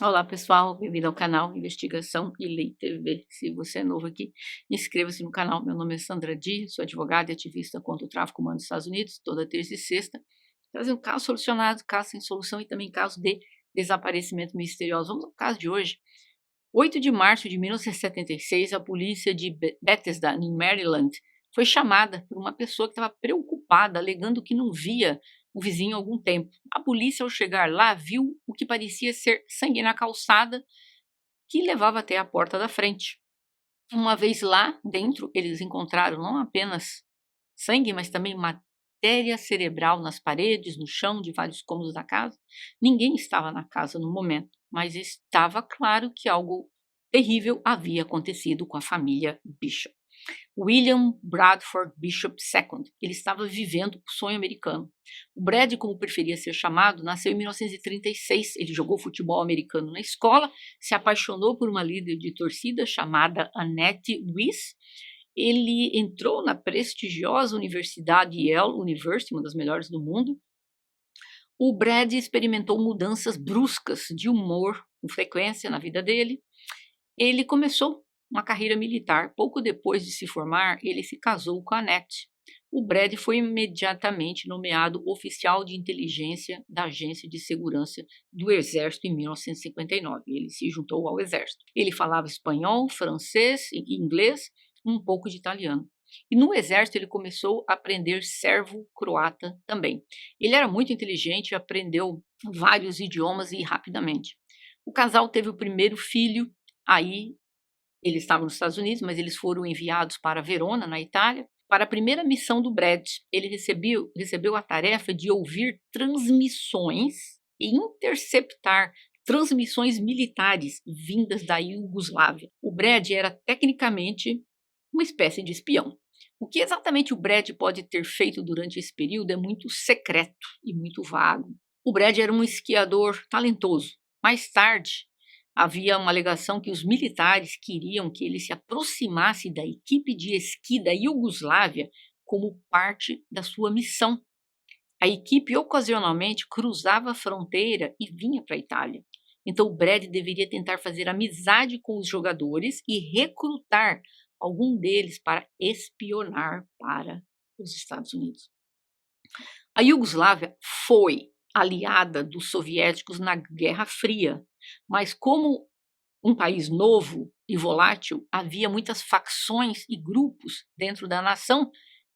Olá pessoal, bem-vindo ao canal Investigação e Lei TV. Se você é novo aqui, inscreva-se no canal. Meu nome é Sandra Di, sou advogada e ativista contra o tráfico humano nos Estados Unidos, toda terça e sexta, trazendo casos solucionados, casos sem solução e também casos de desaparecimento misterioso. Vamos ao caso de hoje. 8 de março de 1976, a polícia de Bethesda, em Maryland, foi chamada por uma pessoa que estava preocupada, alegando que não via o vizinho há algum tempo. A polícia, ao chegar lá, viu o que parecia ser sangue na calçada que levava até a porta da frente. Uma vez lá dentro, eles encontraram não apenas sangue, mas também matéria cerebral nas paredes, no chão de vários cômodos da casa. Ninguém estava na casa no momento, mas estava claro que algo terrível havia acontecido com a família Bishop. William Bradford Bishop II. Ele estava vivendo o sonho americano. O Brad, como preferia ser chamado, nasceu em 1936. Ele jogou futebol americano na escola, se apaixonou por uma líder de torcida chamada Annette Weiss. Ele entrou na prestigiosa Universidade Yale University, uma das melhores do mundo. O Brad experimentou mudanças bruscas de humor com frequência na vida dele. Ele começou uma carreira militar. Pouco depois de se formar, ele se casou com a Annette. O Brad foi imediatamente nomeado oficial de inteligência da Agência de Segurança do Exército em 1959. Ele se juntou ao Exército. Ele falava espanhol, francês, inglês, um pouco de italiano. E no Exército ele começou a aprender servo-croata também. Ele era muito inteligente e aprendeu vários idiomas e rapidamente. O casal teve o primeiro filho. Aí eles estavam nos Estados Unidos, mas eles foram enviados para Verona, na Itália. Para a primeira missão do Brad, ele recebeu a tarefa de ouvir transmissões e interceptar transmissões militares vindas da Iugoslávia. O Brad era tecnicamente uma espécie de espião. O que exatamente o Brad pode ter feito durante esse período é muito secreto e muito vago. O Brad era um esquiador talentoso. Mais tarde, havia uma alegação que os militares queriam que ele se aproximasse da equipe de esqui da Iugoslávia como parte da sua missão. A equipe ocasionalmente cruzava a fronteira e vinha para a Itália. Então o Brad deveria tentar fazer amizade com os jogadores e recrutar algum deles para espionar para os Estados Unidos. A Iugoslávia foi aliada dos soviéticos na Guerra Fria, mas como um país novo e volátil, havia muitas facções e grupos dentro da nação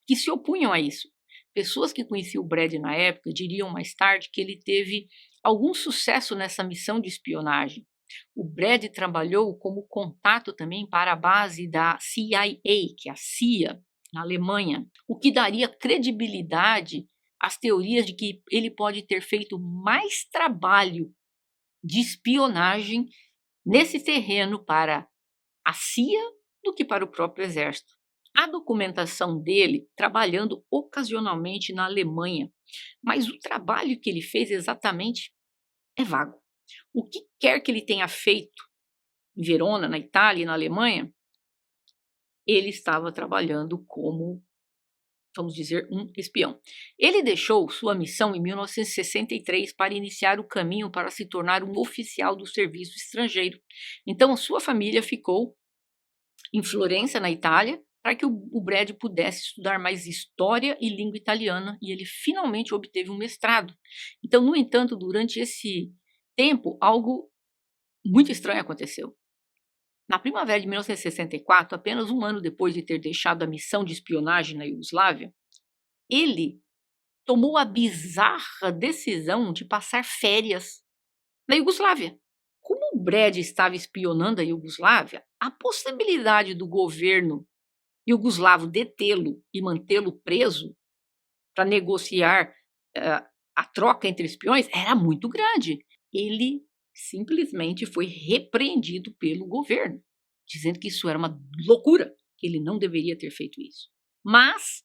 que se opunham a isso. Pessoas que conheciam o Brad na época diriam mais tarde que ele teve algum sucesso nessa missão de espionagem. O Brad trabalhou como contato também para a base da CIA, que é a CIA, na Alemanha, o que daria credibilidade às teorias de que ele pode ter feito mais trabalho de espionagem nesse terreno para a CIA do que para o próprio exército. A documentação dele trabalhando ocasionalmente na Alemanha, mas o trabalho que ele fez exatamente é vago. O que quer que ele tenha feito em Verona, na Itália e na Alemanha, ele estava trabalhando como, vamos dizer, um espião. Ele deixou sua missão em 1963 para iniciar o caminho para se tornar um oficial do serviço estrangeiro. Então, a sua família ficou em Florença, na Itália, para que o Brad pudesse estudar mais história e língua italiana, e ele finalmente obteve um mestrado. Então, no entanto, durante esse tempo, algo muito estranho aconteceu. Na primavera de 1964, apenas um ano depois de ter deixado a missão de espionagem na Iugoslávia, ele tomou a bizarra decisão de passar férias na Iugoslávia. Como o Brad estava espionando a Iugoslávia, a possibilidade do governo iugoslavo detê-lo e mantê-lo preso para negociar a troca entre espiões era muito grande. Ele simplesmente foi repreendido pelo governo, dizendo que isso era uma loucura, que ele não deveria ter feito isso. Mas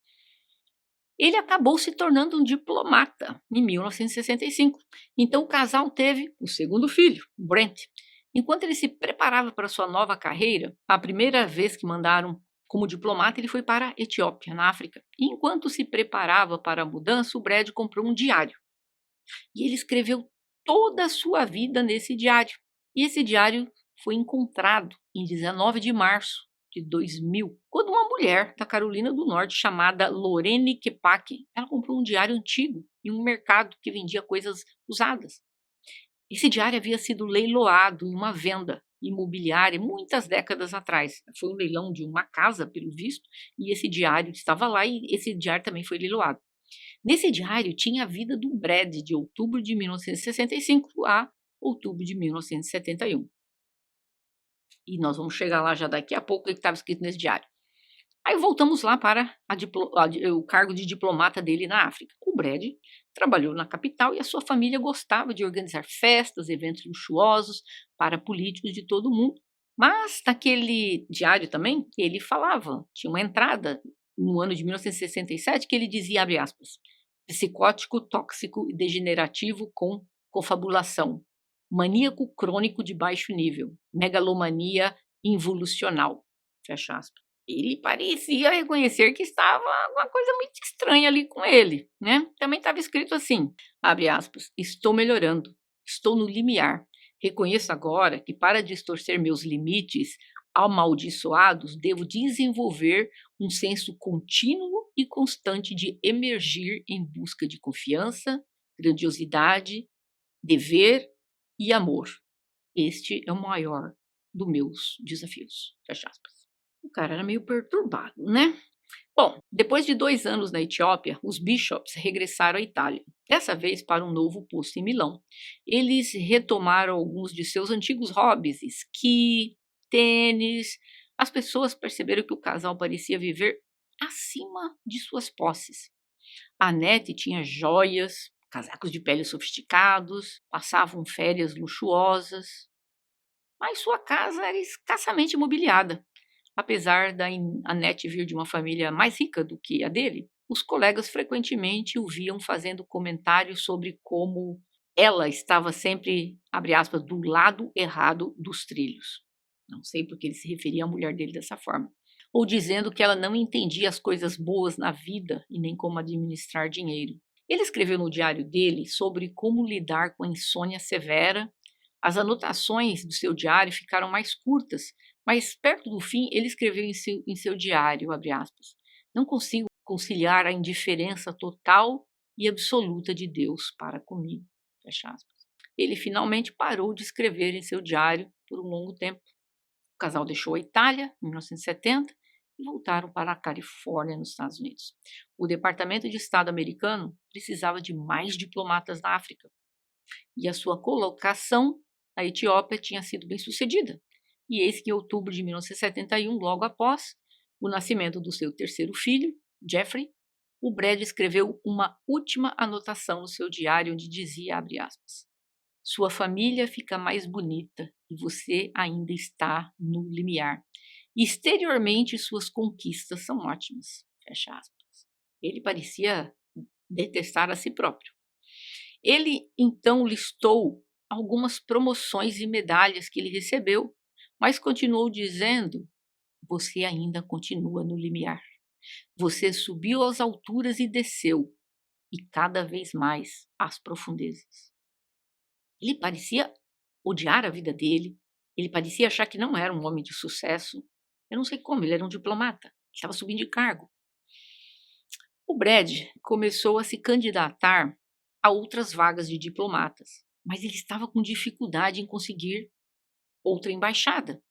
ele acabou se tornando um diplomata em 1965. Então o casal teve o segundo filho, Brent. Enquanto ele se preparava para sua nova carreira, a primeira vez que mandaram como diplomata, ele foi para a Etiópia, na África. E enquanto se preparava para a mudança, o Brad comprou um diário. E ele escreveu toda a sua vida nesse diário. E esse diário foi encontrado em 19 de março de 2000, quando uma mulher da Carolina do Norte chamada Lorene Kepak, ela comprou um diário antigo em um mercado que vendia coisas usadas. Esse diário havia sido leiloado em uma venda imobiliária muitas décadas atrás. Foi um leilão de uma casa, pelo visto, e esse diário estava lá e esse diário também foi leiloado. Nesse diário tinha a vida do Brad de outubro de 1965 a outubro de 1971. E nós vamos chegar lá já daqui a pouco o que estava escrito nesse diário. Aí voltamos lá para o cargo de diplomata dele na África. O Brad trabalhou na capital e a sua família gostava de organizar festas, eventos luxuosos para políticos de todo o mundo. Mas naquele diário também, ele falava, tinha uma entrada no ano de 1967 que ele dizia, abre aspas, psicótico, tóxico e degenerativo com confabulação, maníaco crônico de baixo nível, megalomania involucional, fecha aspas. Ele parecia reconhecer que estava alguma coisa muito estranha ali com ele, né? Também estava escrito assim, abre aspas, estou melhorando, estou no limiar. Reconheço agora que para distorcer meus limites amaldiçoados, devo desenvolver um senso contínuo e constante de emergir em busca de confiança, grandiosidade, dever e amor. Este é o maior dos meus desafios. Fecha aspas. O cara era meio perturbado, né? Bom, depois de 2 anos na Etiópia, os Bishops regressaram à Itália, dessa vez para um novo posto em Milão. Eles retomaram alguns de seus antigos hobbies, esqui, tênis. As pessoas perceberam que o casal parecia viver acima de suas posses. A Annette tinha joias, casacos de pele sofisticados, passavam férias luxuosas, mas sua casa era escassamente mobiliada. Apesar da Annette vir de uma família mais rica do que a dele, os colegas frequentemente o viam fazendo comentários sobre como ela estava sempre, abre aspas, do lado errado dos trilhos. Não sei porque ele se referia à mulher dele dessa forma. Ou dizendo que ela não entendia as coisas boas na vida e nem como administrar dinheiro. Ele escreveu no diário dele sobre como lidar com a insônia severa. As anotações do seu diário ficaram mais curtas, mas perto do fim ele escreveu em seu diário, abre aspas, não consigo conciliar a indiferença total e absoluta de Deus para comigo, fecha aspas. Ele finalmente parou de escrever em seu diário por um longo tempo. O casal deixou a Itália em 1970 e voltaram para a Califórnia, nos Estados Unidos. O Departamento de Estado americano precisava de mais diplomatas na África e a sua colocação na Etiópia tinha sido bem sucedida. E eis que em outubro de 1971, logo após o nascimento do seu terceiro filho, Jeffrey, o Brad escreveu uma última anotação no seu diário onde dizia, abre aspas, sua família fica mais bonita e você ainda está no limiar. Exteriormente, suas conquistas são ótimas, fecha aspas. Ele parecia detestar a si próprio. Ele então listou algumas promoções e medalhas que ele recebeu, mas continuou dizendo: você ainda continua no limiar. Você subiu às alturas e desceu, e cada vez mais às profundezas. Ele parecia odiar a vida dele, ele parecia achar que não era um homem de sucesso. Eu não sei como, ele era um diplomata, estava subindo de cargo. O Brad começou a se candidatar a outras vagas de diplomatas, mas ele estava com dificuldade em conseguir outra embaixada.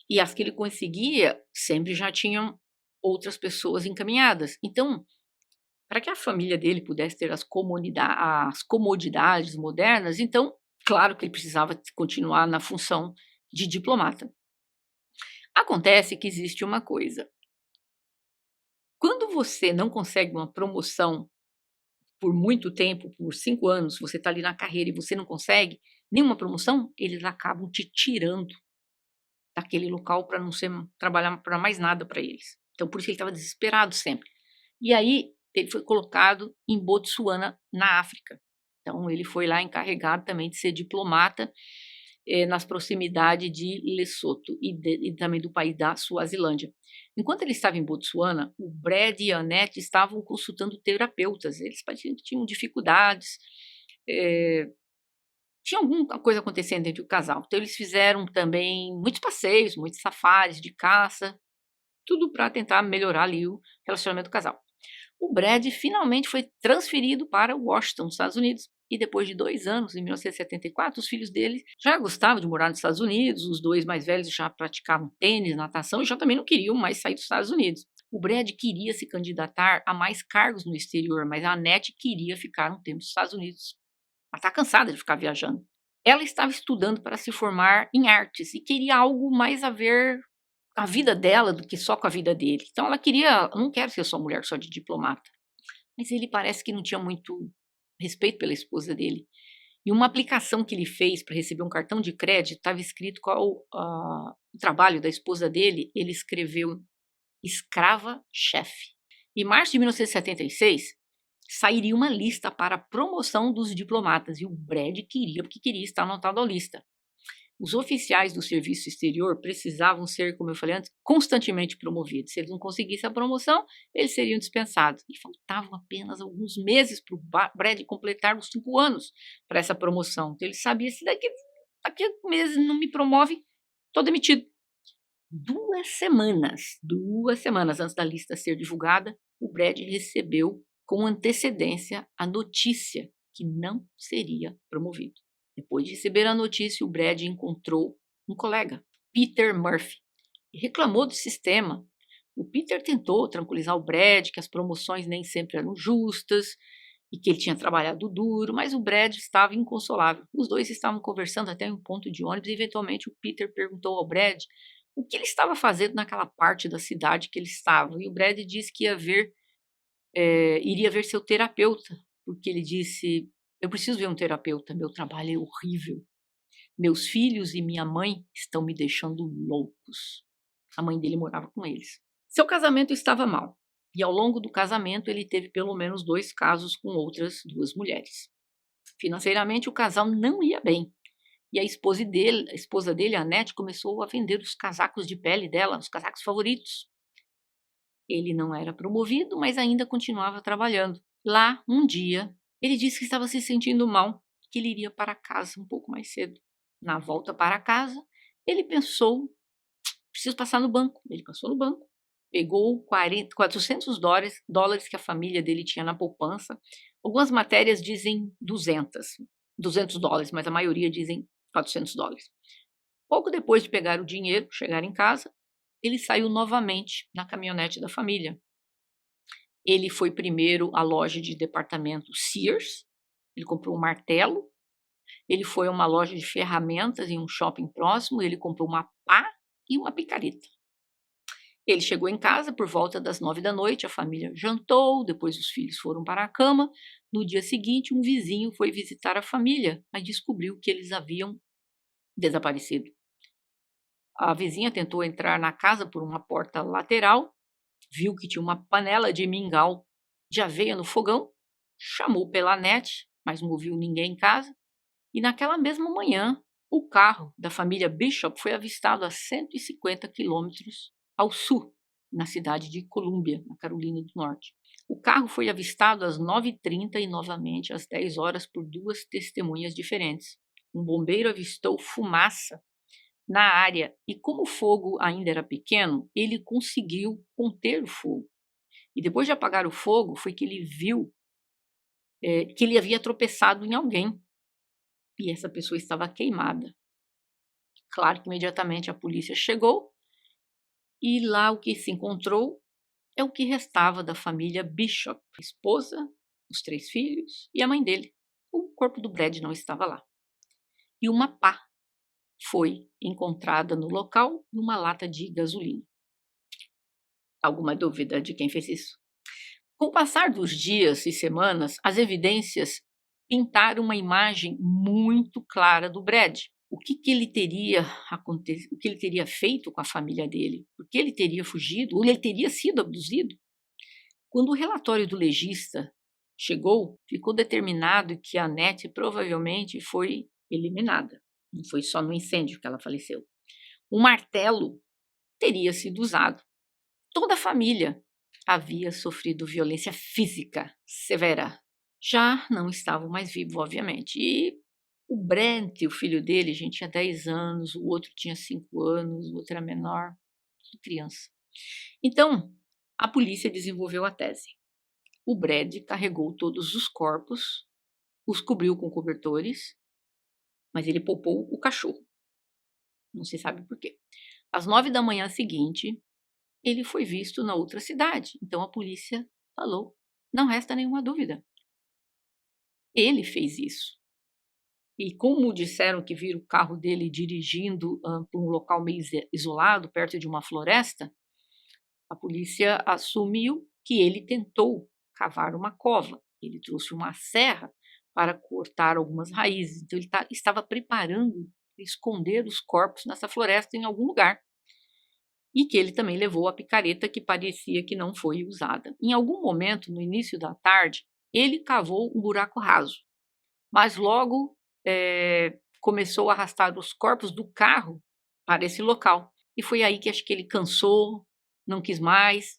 E as que ele conseguia sempre já tinham outras pessoas encaminhadas. Então, para que a família dele pudesse ter as comodidades modernas, então, claro que ele precisava continuar na função de diplomata. Acontece que existe uma coisa. Quando você não consegue uma promoção por muito tempo, por 5 anos, você está ali na carreira e você não consegue nenhuma promoção, eles acabam te tirando daquele local para não trabalhar para mais nada para eles. Então, por isso ele estava desesperado sempre. E aí, ele foi colocado em Botsuana, na África. Então, ele foi lá encarregado também de ser diplomata nas proximidades de Lesoto e também do país da Suazilândia. Enquanto ele estava em Botsuana, o Brad e a Annette estavam consultando terapeutas. Eles pareciam que tinham dificuldades tinha alguma coisa acontecendo entre o casal. Então eles fizeram também muitos passeios, muitos safaris de caça, tudo para tentar melhorar ali o relacionamento do casal. O Brad finalmente foi transferido para Washington, nos Estados Unidos, e depois de 2 anos, em 1974, os filhos dele já gostavam de morar nos Estados Unidos, os dois mais velhos já praticavam tênis, natação e já também não queriam mais sair dos Estados Unidos. O Brad queria se candidatar a mais cargos no exterior, mas a Annette queria ficar um tempo nos Estados Unidos. Ela está cansada de ficar viajando. Ela estava estudando para se formar em artes e queria algo mais a ver a vida dela do que só com a vida dele. Então ela queria, não quero ser só mulher só de diplomata. Mas ele parece que não tinha muito respeito pela esposa dele. E uma aplicação que ele fez para receber um cartão de crédito estava escrito qual o trabalho da esposa dele. Ele escreveu escrava-chefe. Em março de 1976, sairia uma lista para a promoção dos diplomatas e o Brad queria, porque queria estar anotado à lista. Os oficiais do serviço exterior precisavam ser, como eu falei antes, constantemente promovidos. Se eles não conseguissem a promoção, eles seriam dispensados. E faltavam apenas alguns meses para o Brad completar os 5 anos para essa promoção. Então ele sabia, se daqui a meses não me promove, estou demitido. 2 semanas antes da lista ser divulgada, o Brad recebeu com antecedência a notícia que não seria promovido. Depois de receber a notícia, o Brad encontrou um colega, Peter Murphy, e reclamou do sistema. O Peter tentou tranquilizar o Brad que as promoções nem sempre eram justas e que ele tinha trabalhado duro, mas o Brad estava inconsolável. Os dois estavam conversando até um ponto de ônibus e eventualmente o Peter perguntou ao Brad o que ele estava fazendo naquela parte da cidade que ele estava. E o Brad disse que iria ver seu terapeuta, porque ele disse: eu preciso ver um terapeuta, meu trabalho é horrível. Meus filhos e minha mãe estão me deixando loucos. A mãe dele morava com eles. Seu casamento estava mal, e ao longo do casamento ele teve pelo menos 2 casos com outras 2 mulheres. Financeiramente o casal não ia bem, e a esposa dele, a Annette, começou a vender os casacos de pele dela, os casacos favoritos. Ele não era promovido, mas ainda continuava trabalhando. Lá, um dia, ele disse que estava se sentindo mal, que ele iria para casa um pouco mais cedo. Na volta para casa, ele pensou: preciso passar no banco. Ele passou no banco, pegou 400 dólares que a família dele tinha na poupança. Algumas matérias dizem 200 dólares, mas a maioria dizem 400 dólares. Pouco depois de pegar o dinheiro, chegar em casa, ele saiu novamente na caminhonete da família. Ele foi primeiro à loja de departamento Sears, ele comprou um martelo. Ele foi a uma loja de ferramentas em um shopping próximo, ele comprou uma pá e uma picareta. Ele chegou em casa por volta das 9 da noite, a família jantou, depois os filhos foram para a cama. No dia seguinte, um vizinho foi visitar a família, mas descobriu que eles haviam desaparecido. A vizinha tentou entrar na casa por uma porta lateral, viu que tinha uma panela de mingau de aveia no fogão, chamou pela Annette, mas não ouviu ninguém em casa, e naquela mesma manhã, o carro da família Bishop foi avistado a 150 quilômetros ao sul, na cidade de Columbia, na Carolina do Norte. O carro foi avistado às 9h30 e novamente às 10 horas por 2 testemunhas diferentes. Um bombeiro avistou fumaça na área e, como o fogo ainda era pequeno, ele conseguiu conter o fogo. E depois de apagar o fogo, foi que ele viu que ele havia tropeçado em alguém e essa pessoa estava queimada. Claro que imediatamente a polícia chegou e lá o que se encontrou é o que restava da família Bishop, a esposa, os 3 filhos e a mãe dele. O corpo do Brad não estava lá. E uma pá foi encontrada no local numa lata de gasolina. Alguma dúvida de quem fez isso? Com o passar dos dias e semanas, as evidências pintaram uma imagem muito clara do Brad. O que ele teria acontecido, o que ele teria feito com a família dele? Por que ele teria fugido? Ou ele teria sido abduzido? Quando o relatório do legista chegou, ficou determinado que a Annette provavelmente foi eliminada. Não foi só no incêndio que ela faleceu. Um martelo teria sido usado. Toda a família havia sofrido violência física severa. Já não estavam mais vivos, obviamente. E O Brent, o filho dele, gente, tinha 10 anos, o outro tinha 5 anos, o outro era menor, tudo criança. Então, a polícia desenvolveu a tese. O Brad carregou todos os corpos, os cobriu com cobertores, mas ele poupou o cachorro. Não se sabe por quê. Às 9 da manhã seguinte, ele foi visto na outra cidade. Então a polícia falou: não resta nenhuma dúvida. Ele fez isso. E como disseram que viram o carro dele dirigindo para um local meio isolado, perto de uma floresta, a polícia assumiu que ele tentou cavar uma cova. Ele trouxe uma serra para cortar algumas raízes. Então ele estava preparando esconder os corpos nessa floresta em algum lugar. E que ele também levou a picareta que parecia que não foi usada. Em algum momento, no início da tarde, ele cavou um buraco raso, mas logo começou a arrastar os corpos do carro para esse local. E foi aí que acho que ele cansou, não quis mais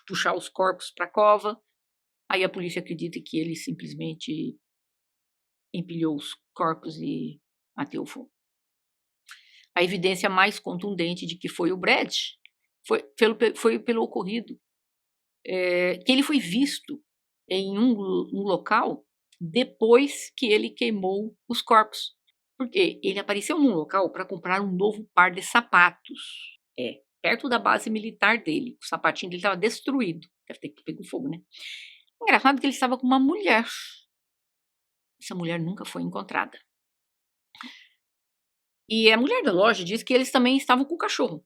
puxar os corpos para a cova. Aí a polícia acredita que ele simplesmente empilhou os corpos e ateou o fogo. A evidência mais contundente de que foi o Brad foi pelo ocorrido, que ele foi visto em um local depois que ele queimou os corpos. Porque ele apareceu num local para comprar um novo par de sapatos. Perto da base militar dele. O sapatinho dele estava destruído. Deve ter pego fogo, né? Engraçado que ele estava com uma mulher. Essa mulher nunca foi encontrada. E a mulher da loja disse que eles também estavam com o cachorro.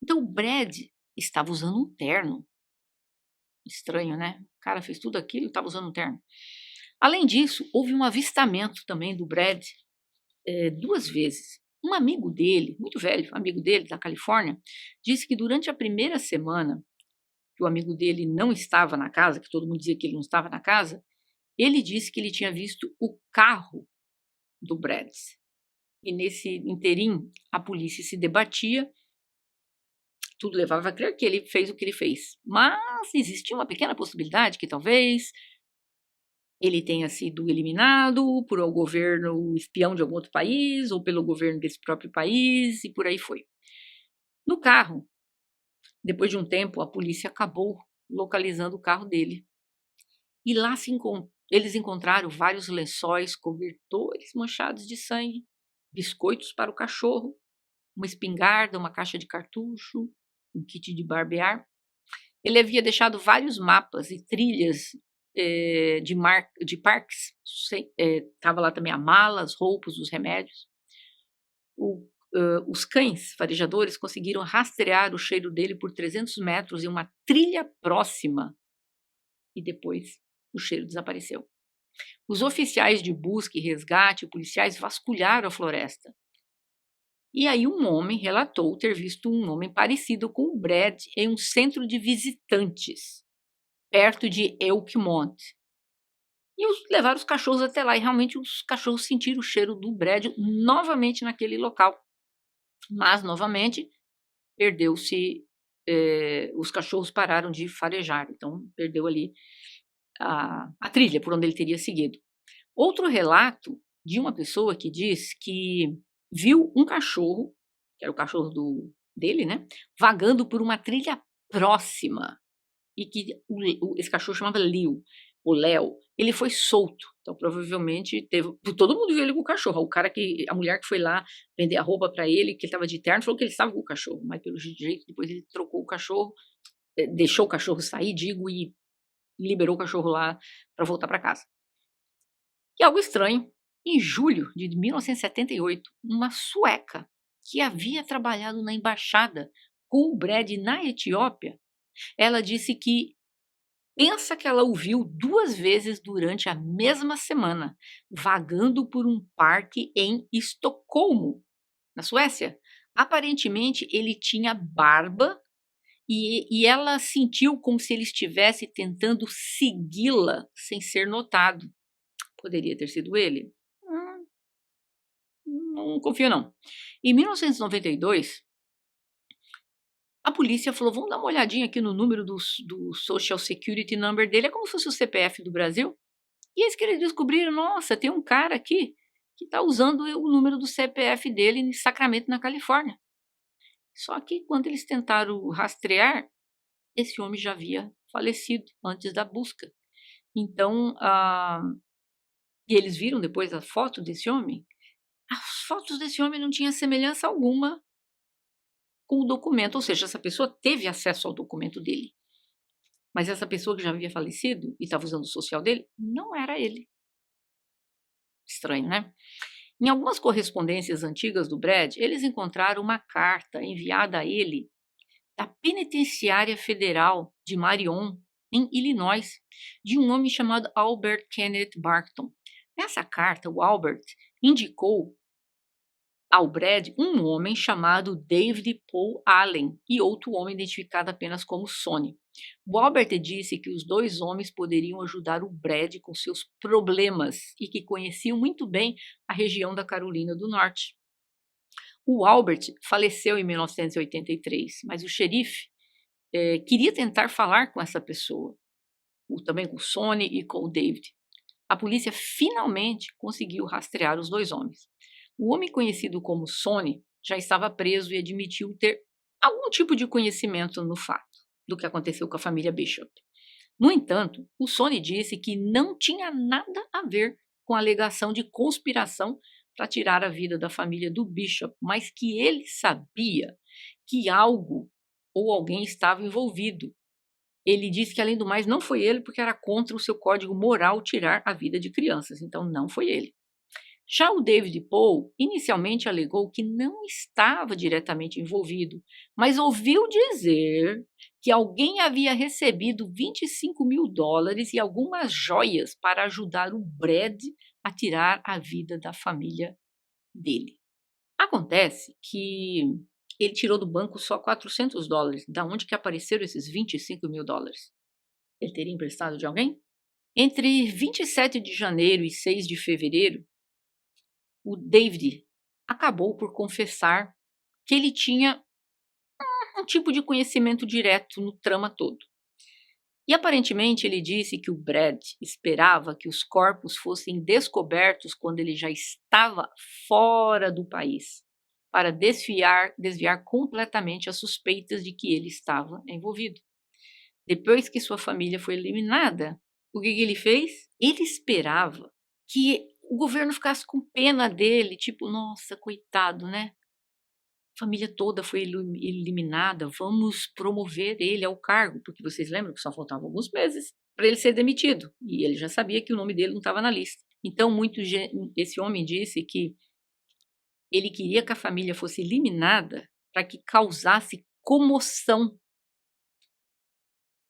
Então o Brad estava usando um terno. Estranho, né? O cara fez tudo aquilo e estava usando um terno. Além disso, houve um avistamento também do Brad 2 vezes. Um amigo dele, muito velho, amigo dele da Califórnia, disse que durante a primeira semana que o amigo dele não estava na casa, que todo mundo dizia que ele não estava na casa, ele disse que ele tinha visto o carro do Brad. E nesse interim, a polícia se debatia, tudo levava a crer que ele fez o que ele fez. Mas existia uma pequena possibilidade que talvez ele tenha sido eliminado por um governo espião de algum outro país, ou pelo governo desse próprio país, e por aí foi. No carro, depois de um tempo, a polícia acabou localizando o carro dele. E lá eles encontraram vários lençóis, cobertores manchados de sangue, biscoitos para o cachorro, uma espingarda, uma caixa de cartucho, um kit de barbear. Ele havia deixado vários mapas e trilhas de parques. Estava lá também a mala, as roupas, os remédios. Os cães farejadores conseguiram rastrear o cheiro dele por 300 metros em uma trilha próxima. E depois o cheiro desapareceu. Os oficiais de busca e resgate, policiais, vasculharam a floresta. E aí um homem relatou ter visto um homem parecido com o Brad em um centro de visitantes, perto de Elkmont. E levaram os cachorros até lá, e realmente os cachorros sentiram o cheiro do Brad novamente naquele local. Mas, novamente, perdeu-se, os cachorros pararam de farejar, então perdeu ali a trilha por onde ele teria seguido. Outro relato de uma pessoa que diz que viu um cachorro, que era o cachorro dele, né, vagando por uma trilha próxima, e que esse cachorro chamava Leo, o Léo, ele foi solto, então provavelmente todo mundo viu ele com o cachorro, a mulher que foi lá vender a roupa para ele, que ele estava de terno, falou que ele estava com o cachorro, mas pelo jeito depois ele trocou o cachorro, deixou o cachorro sair, e liberou o cachorro lá para voltar para casa. E algo estranho, em julho de 1978, uma sueca que havia trabalhado na embaixada com o Brad na Etiópia, ela disse que pensa que ela o viu 2 vezes durante a mesma semana, vagando por um parque em Estocolmo, na Suécia. Aparentemente, ele tinha barba e ela sentiu como se ele estivesse tentando segui-la sem ser notado. Poderia ter sido ele? Não confio, não. Em 1992, a polícia falou, vamos dar uma olhadinha aqui no número do Social Security Number dele, é como se fosse o CPF do Brasil. E eles queriam descobrir, nossa, tem um cara aqui que está usando o número do CPF dele em Sacramento, na Califórnia. Só que quando eles tentaram rastrear, esse homem já havia falecido antes da busca. Então, e eles viram depois a foto desse homem. As fotos desse homem não tinham semelhança alguma com o documento, ou seja, essa pessoa teve acesso ao documento dele. Mas essa pessoa que já havia falecido e estava usando o social dele, não era ele. Estranho, né? Em algumas correspondências antigas do Brad, eles encontraram uma carta enviada a ele da Penitenciária Federal de Marion, em Illinois, de um homem chamado Albert Kenneth Barton. Nessa carta, o Albert indicou ao Brad um homem chamado David Paul Allen e outro homem identificado apenas como Sonny. O Albert disse que os dois homens poderiam ajudar o Brad com seus problemas e que conheciam muito bem a região da Carolina do Norte. O Albert faleceu em 1983, mas o xerife queria tentar falar com essa pessoa, também com o Sonny e com o David. A polícia finalmente conseguiu rastrear os dois homens. O homem conhecido como Sonny já estava preso e admitiu ter algum tipo de conhecimento no fato do que aconteceu com a família Bishop. No entanto, o Sonny disse que não tinha nada a ver com a alegação de conspiração para tirar a vida da família do Bishop, mas que ele sabia que algo ou alguém estava envolvido. Ele disse que, além do mais, não foi ele porque era contra o seu código moral tirar a vida de crianças, então não foi ele. Já o David Paul inicialmente alegou que não estava diretamente envolvido, mas ouviu dizer que alguém havia recebido $25.000 e algumas joias para ajudar o Brad a tirar a vida da família dele. Acontece que ele tirou do banco só $400. Da onde que apareceram esses $25.000? Ele teria emprestado de alguém? Entre 27 de janeiro e 6 de fevereiro, o David acabou por confessar que ele tinha um tipo de conhecimento direto no trama todo. E aparentemente ele disse que o Brad esperava que os corpos fossem descobertos quando ele já estava fora do país, para desviar completamente as suspeitas de que ele estava envolvido. Depois que sua família foi eliminada, o que ele fez? Ele esperava que o governo ficasse com pena dele, tipo, nossa, coitado, né? A família toda foi eliminada, vamos promover ele ao cargo, porque vocês lembram que só faltavam alguns meses para ele ser demitido, e ele já sabia que o nome dele não estava na lista. Então, esse homem disse que ele queria que a família fosse eliminada para que causasse comoção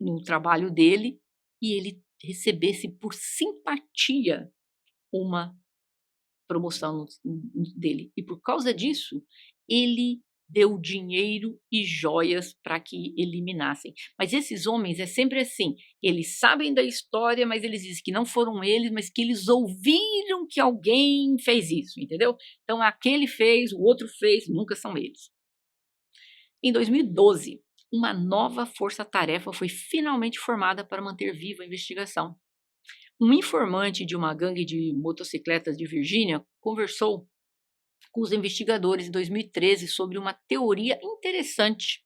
no trabalho dele e ele recebesse por simpatia uma promoção dele. E por causa disso, ele deu dinheiro e joias para que eliminassem. Mas esses homens é sempre assim, eles sabem da história, mas eles dizem que não foram eles, mas que eles ouviram que alguém fez isso, entendeu? Então aquele fez, o outro fez, nunca são eles. Em 2012, uma nova força-tarefa foi finalmente formada para manter viva a investigação. Um informante de uma gangue de motocicletas de Virgínia conversou com os investigadores em 2013 sobre uma teoria interessante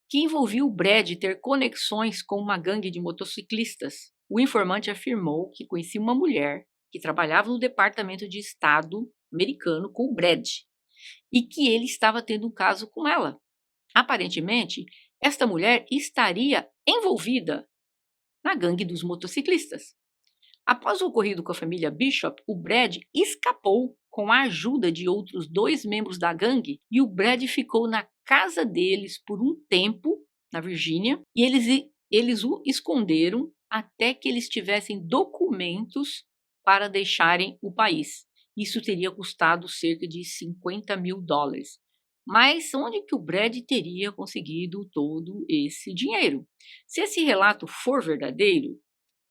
que envolvia o Brad ter conexões com uma gangue de motociclistas. O informante afirmou que conhecia uma mulher que trabalhava no Departamento de Estado americano com o Brad e que ele estava tendo um caso com ela. Aparentemente, esta mulher estaria envolvida na gangue dos motociclistas. Após o ocorrido com a família Bishop, o Brad escapou com a ajuda de outros 2 membros da gangue e o Brad ficou na casa deles por um tempo, na Virgínia, e eles o esconderam até que eles tivessem documentos para deixarem o país. Isso teria custado cerca de $50.000. Mas onde que o Brad teria conseguido todo esse dinheiro? Se esse relato for verdadeiro,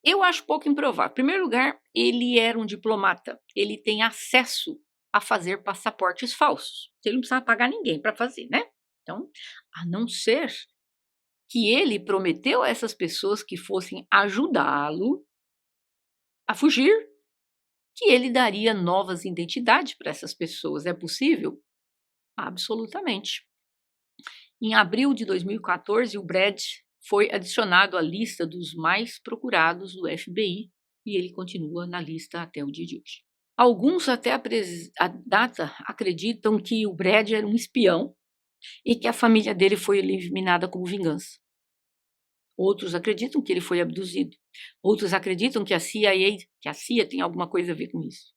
eu acho pouco improvável. Em primeiro lugar, ele era um diplomata. Ele tem acesso a fazer passaportes falsos. Ele não precisava pagar ninguém para fazer, né? Então, a não ser que ele prometeu a essas pessoas que fossem ajudá-lo a fugir que ele daria novas identidades para essas pessoas. É possível? Absolutamente. Em abril de 2014, o Brad foi adicionado à lista dos mais procurados do FBI e ele continua na lista até o dia de hoje. Alguns até a data acreditam que o Brad era um espião e que a família dele foi eliminada como vingança. Outros acreditam que ele foi abduzido. Outros acreditam que a CIA tem alguma coisa a ver com isso.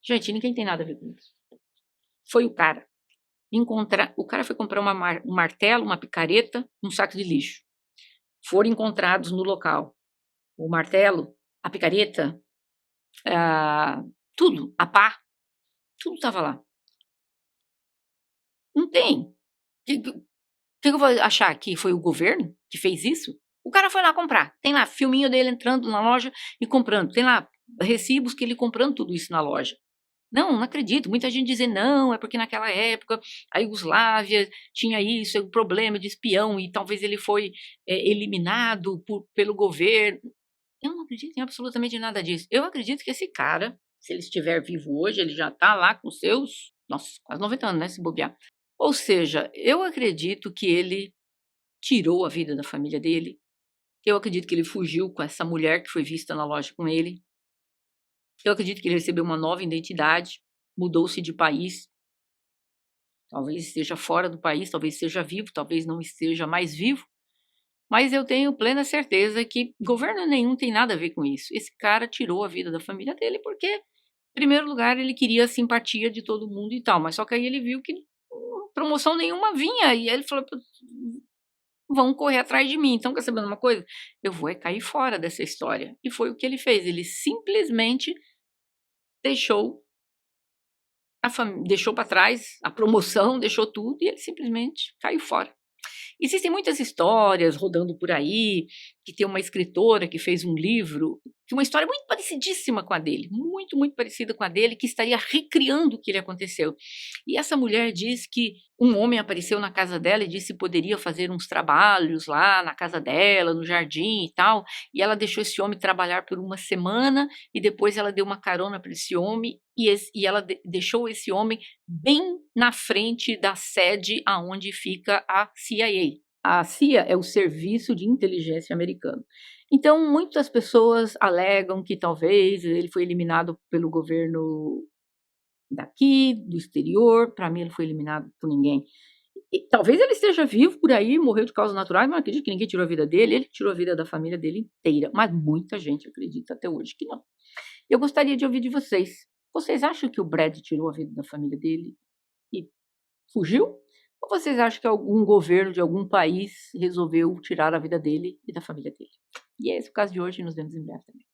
Gente, ninguém tem nada a ver com isso. Foi o cara. O cara foi comprar um martelo, uma picareta, um saco de lixo. Foram encontrados no local o martelo, a picareta, tudo, a pá, tudo estava lá. Não tem. O que eu vou achar que foi o governo que fez isso? O cara foi lá comprar. Tem lá filminho dele entrando na loja e comprando. Tem lá recibos que ele comprando tudo isso na loja. Não acredito. Muita gente dizendo, não, é porque naquela época a Iugoslávia tinha isso, o problema de espião e talvez ele foi eliminado pelo governo. Eu não acredito em absolutamente nada disso. Eu acredito que esse cara, se ele estiver vivo hoje, ele já está lá com seus, nossa, quase 90 anos, né, se bobear. Ou seja, eu acredito que ele tirou a vida da família dele. Eu acredito que ele fugiu com essa mulher que foi vista na loja com ele. Eu acredito que ele recebeu uma nova identidade, mudou-se de país. Talvez esteja fora do país, talvez esteja vivo, talvez não esteja mais vivo. Mas eu tenho plena certeza que governo nenhum tem nada a ver com isso. Esse cara tirou a vida da família dele porque, em primeiro lugar, ele queria a simpatia de todo mundo e tal. Mas só que aí ele viu que promoção nenhuma vinha. E aí ele falou, vão correr atrás de mim. Então, quer saber de uma coisa? Eu vou cair fora dessa história. E foi o que ele fez. Ele simplesmente deixou para trás a promoção, deixou tudo e ele simplesmente caiu fora. Existem muitas histórias rodando por aí, que tem uma escritora que fez um livro, que uma história muito parecidíssima com a dele, muito, muito parecida com a dele, que estaria recriando o que lhe aconteceu. E essa mulher diz que um homem apareceu na casa dela e disse que poderia fazer uns trabalhos lá na casa dela, no jardim e tal, e ela deixou esse homem trabalhar por uma semana, e depois ela deu uma carona para esse homem, e ela deixou esse homem bem na frente da sede aonde fica a CIA. A CIA é o Serviço de Inteligência Americano. Então, muitas pessoas alegam que talvez ele foi eliminado pelo governo daqui, do exterior. Para mim, ele foi eliminado por ninguém. E talvez ele esteja vivo por aí, morreu de causas naturais, mas acredito que ninguém tirou a vida dele. Ele tirou a vida da família dele inteira. Mas muita gente acredita até hoje que não. Eu gostaria de ouvir de vocês. Vocês acham que o Brad tirou a vida da família dele e fugiu? Ou vocês acham que algum governo de algum país resolveu tirar a vida dele e da família dele? E é esse o caso de hoje, nos vemos em breve também.